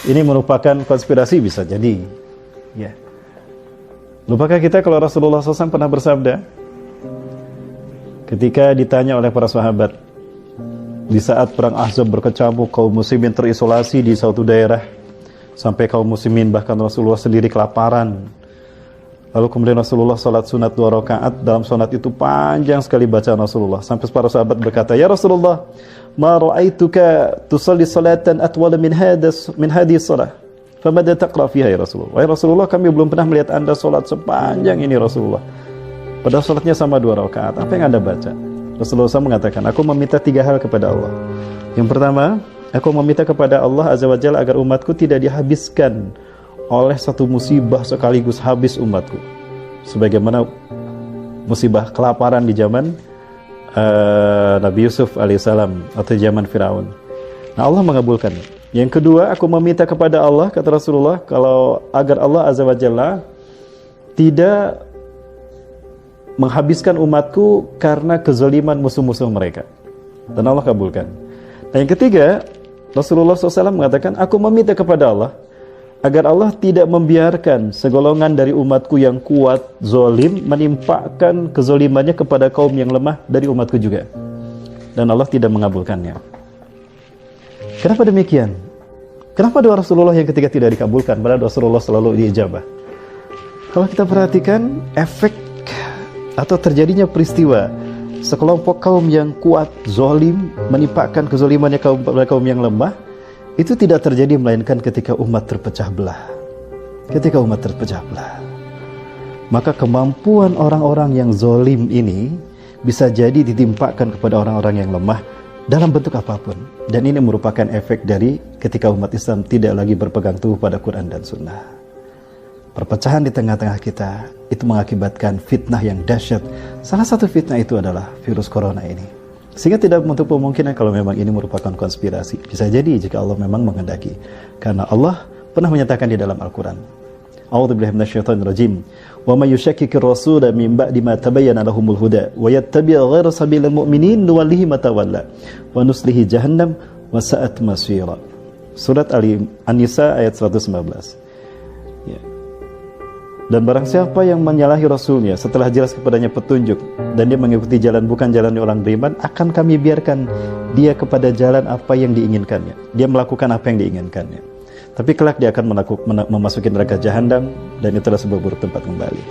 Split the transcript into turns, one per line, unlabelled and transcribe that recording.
ini merupakan konspirasi? Bisa jadi. Ya. Lupakah kita kalau Rasulullah SAW pernah bersabda ketika ditanya oleh para sahabat di saat perang Ahzab berkecamuk, kaum muslimin terisolasi di suatu daerah sampai kaum muslimin bahkan Rasulullah sendiri kelaparan. Lalu kemudian Rasulullah salat sunat 2 rakaat. Dalam salat itu panjang sekali bacaan Rasulullah sampai para sahabat berkata, "Ya Rasulullah, ma ra'aituka tusalli salatan atwala min hadhihi shalah. Famadha taqra fiha ya Rasulullah?" Wahai Rasulullah, kami belum pernah melihat Anda salat sepanjang ini Rasulullah. Padahal salatnya sama 2 rakaat. Apa yang Anda baca? Rasulullah SAW mengatakan, aku meminta 3 hal kepada Allah. Yang pertama, aku meminta kepada Allah Azza wa Jalla agar umatku tidak dihabiskan oleh satu musibah sekaligus habis umatku. Sebagaimana musibah kelaparan di zaman Nabi Yusuf alaihissalam atau zaman Firaun. Nah, Allah mengabulkan. Yang kedua, aku meminta kepada Allah, kata Rasulullah, agar Allah Azza wa Jalla tidak menghabiskan umatku karena kezaliman musuh-musuh mereka. Dan Allah kabulkan. Dan yang ketiga, Rasulullah SAW mengatakan, aku meminta kepada Allah agar Allah tidak membiarkan segolongan dari umatku yang kuat, zalim, menimpakan kezalimannya kepada kaum yang lemah dari umatku juga. Dan Allah tidak mengabulkannya. Kenapa demikian? Kenapa doa Rasulullah yang ketiga tidak dikabulkan, padahal Rasulullah selalu diijabah? Kalau kita perhatikan, efek atau terjadinya peristiwa sekelompok kaum yang kuat, zalim, menimpakan kezalimannya kepada kaum yang lemah, itu tidak terjadi melainkan ketika umat terpecah belah. Ketika umat terpecah belah, maka kemampuan orang-orang yang zalim ini bisa jadi ditimpakan kepada orang-orang yang lemah dalam bentuk apapun. Dan ini merupakan efek dari ketika umat Islam tidak lagi berpegang teguh pada Quran dan Sunnah. Perpecahan di tengah-tengah kita itu mengakibatkan fitnah yang dahsyat. Salah satu fitnah itu adalah virus corona ini. Sehingga tidak menutup kemungkinan kalau memang ini merupakan konspirasi. Bisa jadi jika Allah memang menghendaki. Karena Allah pernah menyatakan di dalam Al-Quran, A'udzubillahi minasyaitonirrajim. Wa may yushakkikir rasula min ba'di ma tabayyana lahumul huda wa yattabi' ghayra sabilil mu'minin nuwallihi ma tawalla wa nuslihi jahannam wa sa'at masira. Surat An-Nisa ayat 119. Dan barang siapa yang menyalahi Rasulnya setelah jelas kepadanya petunjuk dan dia mengikuti jalan bukan jalan orang beriman, akan kami biarkan dia kepada jalan apa yang diinginkannya. Dia melakukan apa yang diinginkannya. Tapi kelak dia akan memasuki neraka jahanam dan itulah sebuah buruk tempat kembali.